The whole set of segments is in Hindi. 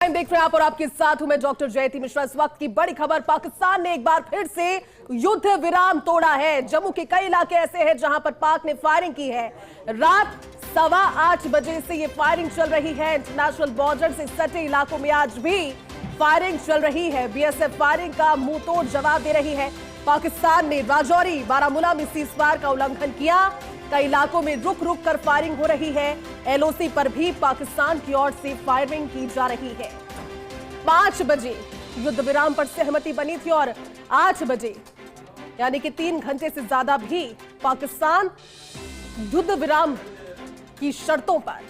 देख रहे हैं आप और आपके साथ हूं मैं डॉक्टर जयती मिश्रा। इस वक्त की बड़ी खबर, पाकिस्तान ने एक बार फिर से युद्ध विराम तोड़ा है। जम्मू के कई इलाके ऐसे हैं जहां पर पाक ने फायरिंग की है। रात 8:15 बजे से ये फायरिंग चल रही है। इंटरनेशनल बॉर्डर से सटे इलाकों में आज भी फायरिंग चल रही है। बीएसएफ फायरिंग का मुंह तोड़ जवाब दे रही है। पाकिस्तान ने राजौरी बारामूला में सीजफायर का उल्लंघन किया। कई इलाकों में रुक रुक कर फायरिंग हो रही है। एलओसी पर भी पाकिस्तान की ओर से फायरिंग की जा रही है। 5 बजे युद्ध विराम पर सहमति बनी थी और 8 बजे यानी कि 3 घंटे से ज्यादा भी पाकिस्तान युद्ध विराम की शर्तों पर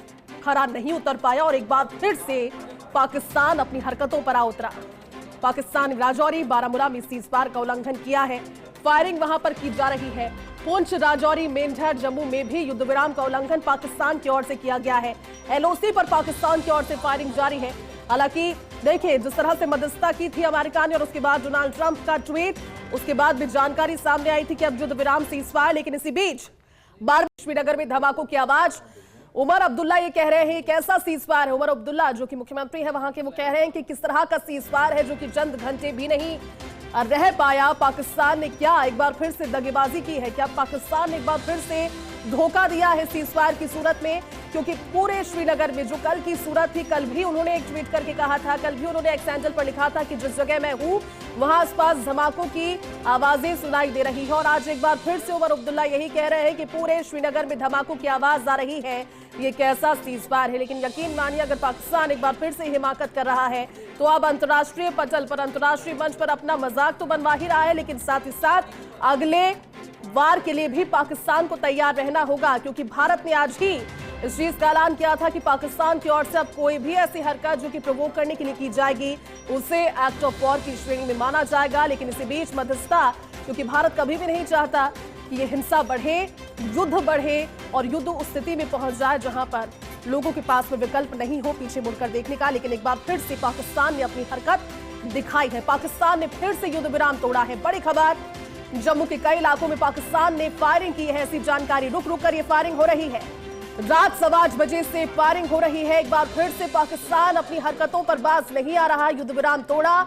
खरा नहीं उतर पाया और एक बार फिर से पाकिस्तान अपनी हरकतों पर आ उतरा। पाकिस्तान ने राजौरी बारामूला में सीजफायर का उल्लंघन किया है। फायरिंग वहां पर की जा रही है। पुंछ, राजौरी, मेंढर, जम्मू में भी युद्ध विराम का उल्लंघन पाकिस्तान की ओर से किया गया है। एलओसी पर पाकिस्तान की ओर से फायरिंग जारी है। हालांकि देखिए, जिस तरह से मध्यस्थता की थी अमेरिका ने और उसके बाद डोनाल्ड ट्रंप का ट्वीट, उसके बाद भी जानकारी सामने आई थी कि अब युद्ध विराम सीजफायर। लेकिन इसी बीच श्रीनगर में धमाकों की आवाज। उमर अब्दुल्ला ये कह रहे हैं कैसा सीजफायर है। उमर अब्दुल्ला जो कि मुख्यमंत्री है वहां के, वो कह रहे हैं कि किस तरह का सीजफायर है जो कि चंद घंटे भी नहीं रह पाया। पाकिस्तान ने क्या एक बार फिर से दगेबाजी की है? क्या पाकिस्तान ने एक बार फिर से धोखा दिया है सीजफायर की सूरत में? क्योंकि पूरे श्रीनगर में जो कल की सूरत थी, कल भी उन्होंने एक ट्वीट करके कहा था, कल भी उन्होंने एक्स हैंडल पर लिखा था कि जिस जगह मैं हूं वहां आसपास धमाकों की आवाजें सुनाई दे रही है। और आज एक बार फिर से उमर अब्दुल्ला यही कह रहे हैं कि पूरे श्रीनगर में धमाकों की आवाज आ रही है। ये कैसा सीजफायर है? लेकिन यकीन मानिए, अगर पाकिस्तान एक बार फिर से हिमाकत कर रहा है तो अब अंतर्राष्ट्रीय पटल पर, अंतर्राष्ट्रीय मंच पर अपना मजाक तो बनवा ही रहा है, लेकिन साथ ही साथ अगले वार के लिए भी पाकिस्तान को तैयार रहना होगा। क्योंकि भारत ने आज ही इस चीज का ऐलान किया था कि पाकिस्तान की ओर से अब कोई भी ऐसी हरकत जो कि प्रोवोक करने के लिए की जाएगी उसे एक्ट ऑफ वॉर की श्रेणी में माना जाएगा। लेकिन इसी बीच मध्यस्थता, क्योंकि भारत कभी भी नहीं चाहता कि ये हिंसा बढ़े, युद्ध बढ़े और युद्ध उस स्थिति में पहुंच जाए जहां पर लोगों के पास में विकल्प नहीं हो पीछे मुड़कर देखने का। लेकिन एक बार फिर से पाकिस्तान ने अपनी हरकत दिखाई है। पाकिस्तान ने फिर से युद्ध विराम तोड़ा है। बड़ी खबर, जम्मू के कई इलाकों में पाकिस्तान ने फायरिंग की है, ऐसी जानकारी। रुक रुक कर ये फायरिंग हो रही है। रात 8:15 बजे से फायरिंग हो रही है। एक बार फिर से पाकिस्तान अपनी हरकतों पर बाज नहीं आ रहा। युद्ध विराम तोड़ा।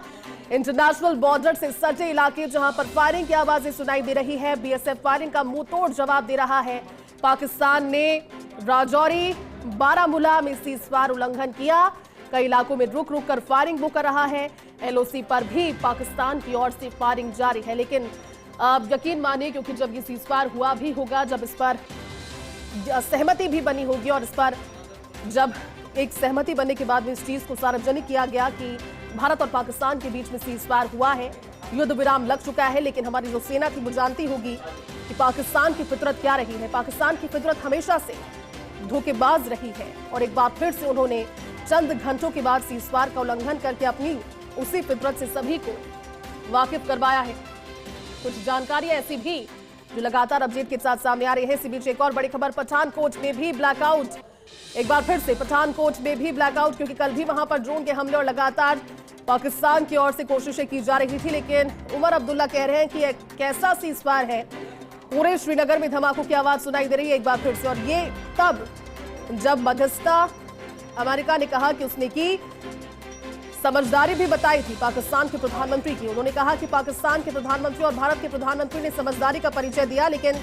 इंटरनेशनल बॉर्डर से सटे इलाके जहां पर फायरिंग की आवाजें सुनाई दे रही है। बीएसएफ फायरिंग का मुंह तोड़ जवाब दे रहा है। पाकिस्तान ने राजौरी बारामूला में सीजफायर उल्लंघन किया। कई इलाकों में रुक रुक कर फायरिंग वो कर रहा है। एलओसी पर भी पाकिस्तान की ओर से फायरिंग जारी है। लेकिन आप यकीन मानिए, क्योंकि जब ये सीजफायर हुआ भी होगा, जब इस पर सहमति भी बनी होगी और इस पर जब एक सहमति बनने के बाद में इस चीज को सार्वजनिक किया गया कि भारत और पाकिस्तान के बीच में सीजफायर हुआ है, युद्ध विराम लग चुका है। लेकिन हमारी जो सेना थी वो जानती होगी कि पाकिस्तान की फितरत क्या रही है। पाकिस्तान की फितरत हमेशा से धोखेबाज रही है और एक बार फिर से उन्होंने चंद घंटों के बाद सीजफायर का उल्लंघन करके अपनी उसी फितरत से सभी को वाकिफ करवाया है। कुछ जानकारी ऐसी भी जो लगातार अपडेट के साथ सामने आ रही है। इसी बीच एक और बड़ी खबर, पठानकोट में भी ब्लैकआउट। एक बार फिर से पठानकोट में भी ब्लैकआउट, क्योंकि कल भी वहां पर ड्रोन के हमले और लगातार पाकिस्तान की ओर से कोशिशें की जा रही थी। लेकिन उमर अब्दुल्ला कह रहे हैं कि एक कैसा सीजफायर है। पूरे श्रीनगर में धमाकों की आवाज सुनाई दे रही है एक बार फिर से। और ये तब जब मध्यस्थता अमेरिका ने कहा कि उसने की, समझदारी भी बताई थी पाकिस्तान के प्रधानमंत्री की। उन्होंने कहा कि पाकिस्तान के प्रधानमंत्री और भारत के प्रधानमंत्री ने समझदारी का परिचय दिया। लेकिन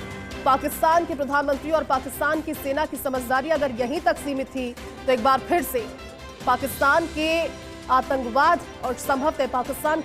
पाकिस्तान के प्रधानमंत्री और पाकिस्तान की सेना की समझदारी अगर यहीं तक सीमित थी तो एक बार फिर से पाकिस्तान के आतंकवाद और संभवतः पाकिस्तान